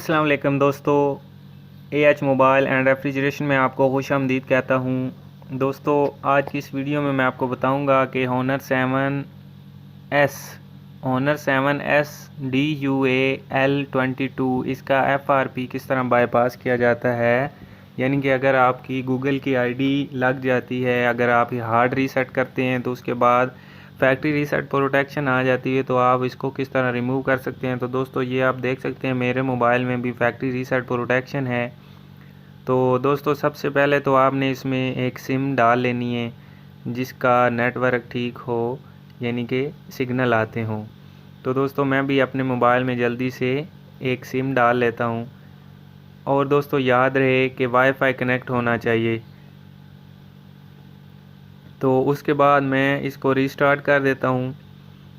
अस्सलाम वालेकुम दोस्तों, एएच मोबाइल एंड रेफ्रिजरेशन में आपको खुशामदीद कहता हूँ। दोस्तों, आज की इस वीडियो में मैं आपको बताऊँगा कि Honor 7S DUAL22 इसका FRP किस तरह बाईपास किया जाता है। यानी कि अगर आपकी गूगल की आईडी लग जाती है, अगर आप हार्ड रीसेट करते हैं तो उसके बाद फैक्ट्री रीसेट प्रोटेक्शन आ जाती है, तो आप इसको किस तरह रिमूव कर सकते हैं। तो दोस्तों, ये आप देख सकते हैं मेरे मोबाइल में भी फैक्ट्री रीसेट प्रोटेक्शन है। तो दोस्तों, सबसे पहले तो आपने इसमें एक सिम डाल लेनी है जिसका नेटवर्क ठीक हो, यानी कि सिग्नल आते हों। तो दोस्तों, मैं भी अपने मोबाइल में जल्दी से एक सिम डाल लेता हूँ। और दोस्तों, याद रहे कि वाईफाई कनेक्ट होना चाहिए। तो उसके बाद मैं इसको रीस्टार्ट कर देता हूँ।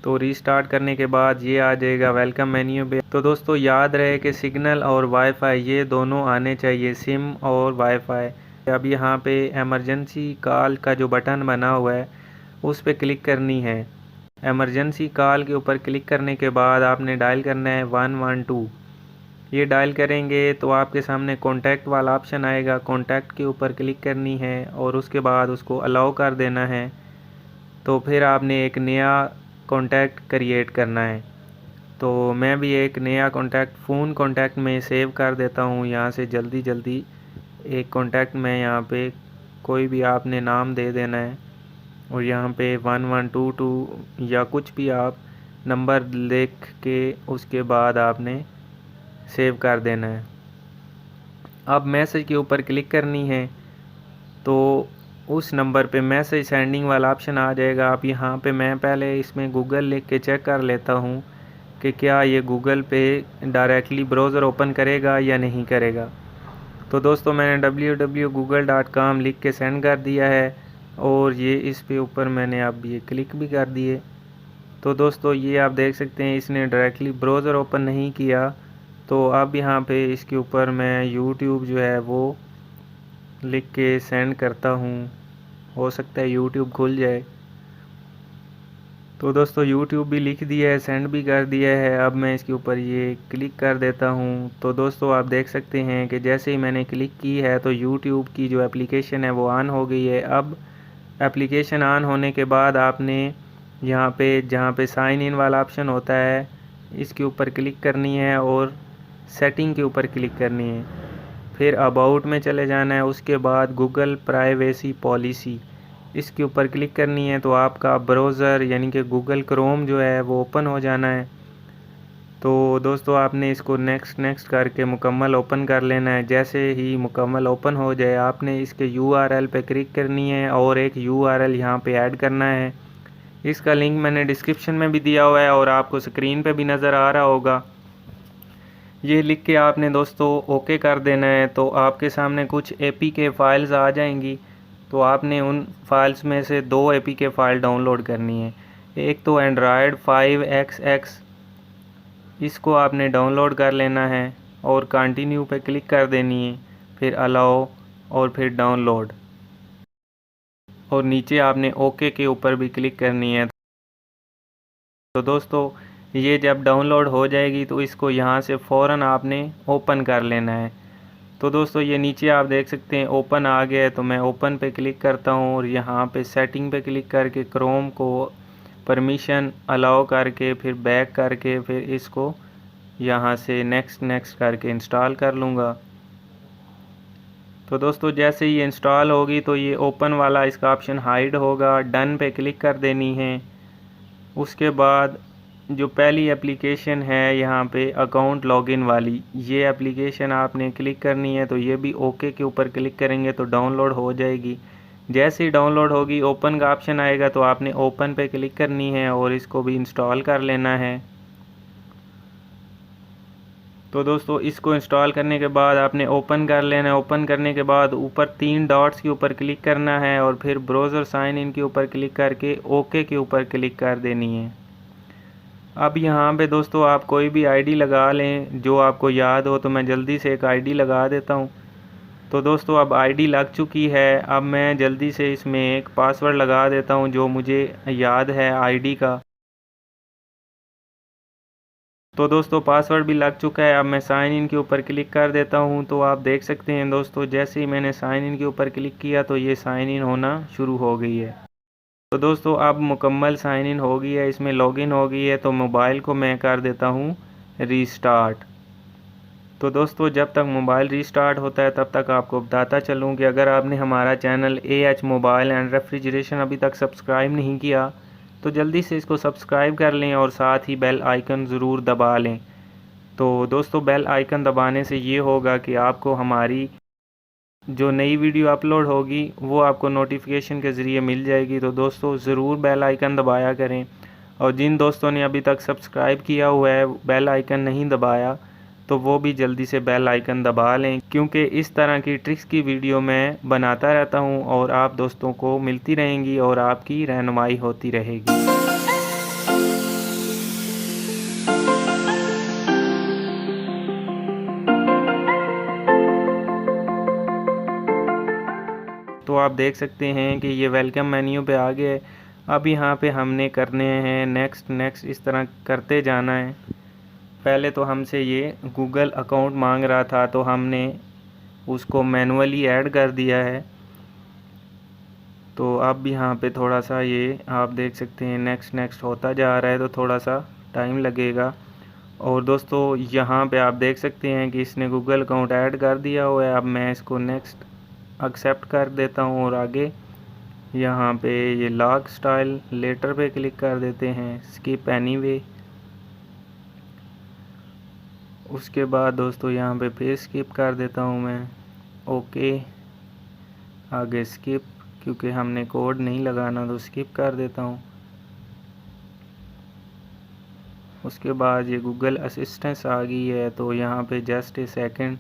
तो रीस्टार्ट करने के बाद ये आ जाएगा वेलकम मेन्यू पे। तो दोस्तों, याद रहे कि सिग्नल और वाईफाई ये दोनों आने चाहिए, सिम और वाईफाई। अब यहाँ पे इमरजेंसी कॉल का जो बटन बना हुआ है उस पर क्लिक करनी है। इमरजेंसी कॉल के ऊपर क्लिक करने के बाद आपने डायल करना है 112। ये डायल करेंगे तो आपके सामने कॉन्टैक्ट वाला ऑप्शन आएगा। कॉन्टैक्ट के ऊपर क्लिक करनी है और उसके बाद उसको अलाउ कर देना है। तो फिर आपने एक नया कॉन्टैक्ट क्रिएट करना है। तो मैं भी एक नया कॉन्टैक्ट फ़ोन कॉन्टैक्ट में सेव कर देता हूँ। यहाँ से जल्दी जल्दी एक कॉन्टैक्ट में यहाँ पे कोई भी आपने नाम दे देना है और यहाँ पे 1122 या कुछ भी आप नंबर लिख के उसके बाद आपने सेव कर देना है। अब मैसेज के ऊपर क्लिक करनी है तो उस नंबर पे मैसेज सेंडिंग वाला ऑप्शन आ जाएगा। आप यहाँ पे मैं पहले इसमें गूगल लिख के चेक कर लेता हूँ कि क्या ये गूगल पे डायरेक्टली ब्राउज़र ओपन करेगा या नहीं करेगा। तो दोस्तों, मैंने www.google.com लिख के सेंड कर दिया है और ये इस पे ऊपर मैंने अब ये क्लिक भी कर दिए। तो दोस्तों, ये आप देख सकते हैं इसने डायरेक्टली ब्राउज़र ओपन नहीं किया। तो अब यहाँ पे इसके ऊपर मैं यूट्यूब जो है वो लिख के सेंड करता हूँ, हो सकता है यूट्यूब खुल जाए। तो दोस्तों, यूट्यूब भी लिख दिया है, सेंड भी कर दिया है। अब मैं इसके ऊपर ये क्लिक कर देता हूँ। तो दोस्तों, आप देख सकते हैं कि जैसे ही मैंने क्लिक की है तो यूट्यूब की जो एप्लीकेशन है वो ऑन हो गई है। अब एप्लीकेशन ऑन होने के बाद आपने यहाँ पे जहाँ पे साइन इन वाला ऑप्शन होता है इसके ऊपर क्लिक करनी है और सेटिंग के ऊपर क्लिक करनी है। फिर अबाउट में चले जाना है। उसके बाद गूगल प्राइवेसी पॉलिसी इसके ऊपर क्लिक करनी है। तो आपका ब्राउज़र यानी कि गूगल क्रोम जो है वो ओपन हो जाना है। तो दोस्तों, आपने इसको नेक्स्ट नेक्स्ट करके मुकम्मल ओपन कर लेना है। जैसे ही मुकम्मल ओपन हो जाए आपने इसके URL पे क्लिक करनी है और एक URL यहाँ पे ऐड करना है। इसका लिंक मैंने डिस्क्रिप्शन में भी दिया हुआ है और आपको स्क्रीन पे भी नज़र आ रहा होगा। ये लिख के आपने दोस्तों ओके कर देना है। तो आपके सामने कुछ APK फाइल्स आ जाएंगी। तो आपने उन फाइल्स में से 2 APK फ़ाइल डाउनलोड करनी है। एक तो एंड्रॉयड 5XX, इसको आपने डाउनलोड कर लेना है और कंटिन्यू पे क्लिक कर देनी है, फिर अलाउ और फिर डाउनलोड और नीचे आपने ओके के ऊपर भी क्लिक करनी है। तो दोस्तों, ये जब डाउनलोड हो जाएगी तो इसको यहाँ से फ़ौरन आपने ओपन कर लेना है। तो दोस्तों, ये नीचे आप देख सकते हैं ओपन आ गया है। तो मैं ओपन पे क्लिक करता हूँ और यहाँ पे सेटिंग पे क्लिक करके क्रोम को परमिशन अलाउ करके फिर बैक करके फिर इसको यहाँ से नेक्स्ट नेक्स्ट करके इंस्टॉल कर लूँगा। तो दोस्तों, जैसे ही इंस्टॉल होगी तो ये ओपन वाला इसका ऑप्शन हाइड होगा, डन पे क्लिक कर देनी है। उसके बाद जो पहली एप्लीकेशन है यहाँ पे अकाउंट लॉगिन वाली, ये एप्लीकेशन आपने क्लिक करनी है। तो ये भी ओके के ऊपर क्लिक करेंगे तो डाउनलोड हो जाएगी। जैसे ही डाउनलोड होगी ओपन का ऑप्शन आएगा तो आपने ओपन पे क्लिक करनी है और इसको भी इंस्टॉल कर लेना है। तो दोस्तों, इसको इंस्टॉल करने के बाद आपने ओपन कर लेना है। ओपन करने के बाद ऊपर 3 डॉट्स के ऊपर क्लिक करना है और फिर ब्राउज़र साइन इन के ऊपर क्लिक करके ओके के ऊपर क्लिक कर देनी है। अब यहाँ पे दोस्तों आप कोई भी आईडी लगा लें जो आपको याद हो। तो मैं जल्दी से एक आईडी लगा देता हूँ। तो दोस्तों, अब आईडी लग चुकी है। अब मैं जल्दी से इसमें एक पासवर्ड लगा देता हूँ जो मुझे याद है आईडी का। तो दोस्तों पासवर्ड भी लग चुका है। अब मैं साइन इन के ऊपर क्लिक कर देता हूं। तो आप देख सकते हैं दोस्तों, जैसे ही मैंने साइन इन के ऊपर क्लिक किया तो ये साइन इन होना शुरू हो गई है। तो दोस्तों अब मुकम्मल साइन इन हो गई है, इसमें लॉगिन हो गई है। तो मोबाइल को मैं कर देता हूं रीस्टार्ट। तो दोस्तों जब तक मोबाइल रीस्टार्ट होता है तब तक आपको बताता चलूँ कि अगर आपने हमारा channel AH mobile and refrigeration अभी तक सब्सक्राइब नहीं किया तो जल्दी से इसको सब्सक्राइब कर लें और साथ ही बेल आइकन ज़रूर दबा लें। तो दोस्तों बेल आइकन दबाने से ये होगा कि आपको हमारी जो नई वीडियो अपलोड होगी वो आपको नोटिफिकेशन के ज़रिए मिल जाएगी। तो दोस्तों ज़रूर बेल आइकन दबाया करें, और जिन दोस्तों ने अभी तक सब्सक्राइब किया हुआ है बेल आइकन नहीं दबाया तो वो भी जल्दी से बेल आइकन दबा लें, क्योंकि इस तरह की ट्रिक्स की वीडियो मैं बनाता रहता हूं और आप दोस्तों को मिलती रहेंगी और आपकी रहनुमाई होती रहेगी। तो आप देख सकते हैं कि ये वेलकम मेन्यू पे आ गया है। अब यहाँ पे हमने करने हैं नेक्स्ट नेक्स्ट, इस तरह करते जाना है। पहले तो हमसे ये गूगल अकाउंट मांग रहा था तो हमने उसको मैनुअली ऐड कर दिया है। तो अब यहाँ पे थोड़ा सा ये आप देख सकते हैं नेक्स्ट नेक्स्ट होता जा रहा है, तो थोड़ा सा टाइम लगेगा। और दोस्तों यहाँ पे आप देख सकते हैं कि इसने गूगल अकाउंट ऐड कर दिया हुआ है। अब मैं इसको नेक्स्ट एक्सेप्ट कर देता हूँ और आगे यहाँ पे ये लॉग स्टाइल लेटर पे क्लिक कर देते हैं, स्किप एनीवे। उसके बाद दोस्तों यहाँ पे पेज स्किप कर देता हूँ मैं, ओके। आगे स्किप, क्योंकि हमने कोड नहीं लगाना तो स्किप कर देता हूँ। उसके बाद ये गूगल असिस्टेंस आ गई है, तो यहाँ पे जस्ट ए सेकंड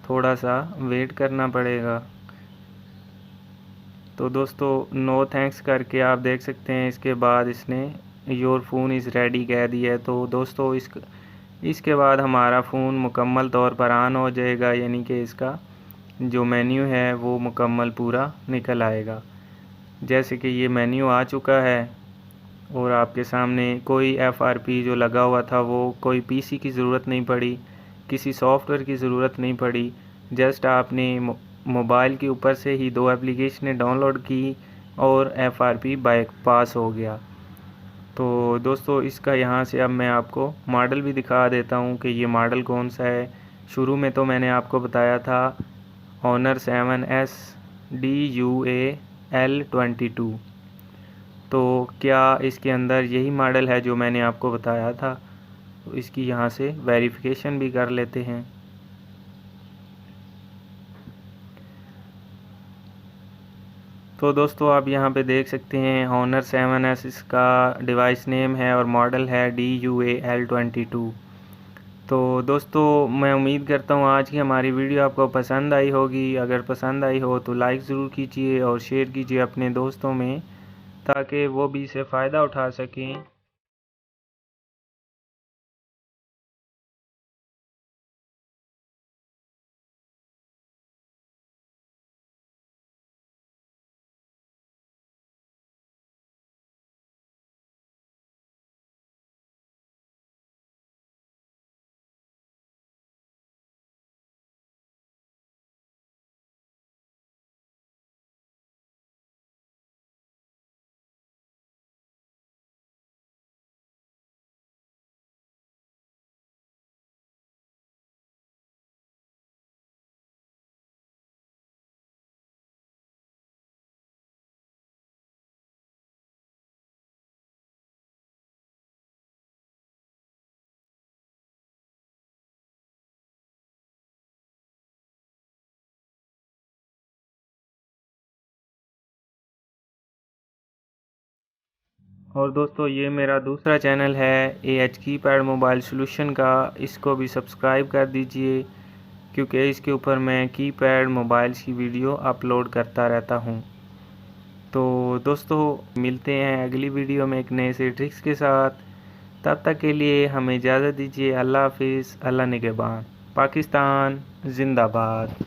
थोड़ा सा वेट करना पड़ेगा। तो दोस्तों नो थैंक्स करके आप देख सकते हैं इसके बाद इसने योर फ़ोन इज़ रेडी कह दिया है। तो दोस्तों इसके बाद हमारा फ़ोन मुकम्मल तौर पर ऑन हो जाएगा, यानी कि इसका जो मेन्यू है वो मुकम्मल पूरा निकल आएगा। जैसे कि ये मेन्यू आ चुका है और आपके सामने कोई FRP जो लगा हुआ था वो कोई PC की ज़रूरत नहीं पड़ी, किसी सॉफ्टवेयर की ज़रूरत नहीं पड़ी। जस्ट आपने मोबाइल के ऊपर से ही 2 एप्लीकेशनें डाउनलोड की और FRP बाईपास हो गया। तो दोस्तों इसका यहाँ से अब मैं आपको मॉडल भी दिखा देता हूँ कि ये मॉडल कौन सा है। शुरू में तो मैंने आपको बताया था Honor 7S DUA L22। तो क्या इसके अंदर यही मॉडल है जो मैंने आपको बताया था? तो इसकी यहाँ से वेरिफिकेशन भी कर लेते हैं। तो दोस्तों आप यहाँ पे देख सकते हैं Honor 7S इसका डिवाइस नेम है और मॉडल है DUA L22। तो दोस्तों मैं उम्मीद करता हूँ आज की हमारी वीडियो आपको पसंद आई होगी। अगर पसंद आई हो तो लाइक ज़रूर कीजिए और शेयर कीजिए अपने दोस्तों में, ताकि वो भी इसे फ़ायदा उठा सकें। और दोस्तों ये मेरा दूसरा चैनल है AH कीपैड मोबाइल सॉल्यूशन का, इसको भी सब्सक्राइब कर दीजिए, क्योंकि इसके ऊपर मैं कीपैड मोबाइल्स की वीडियो अपलोड करता रहता हूँ। तो दोस्तों मिलते हैं अगली वीडियो में एक नए से ट्रिक्स के साथ। तब तक के लिए हमें इजाज़त दीजिए। अल्लाह हाफिज़, अल्लाह निगहबान। पाकिस्तान जिंदाबाद।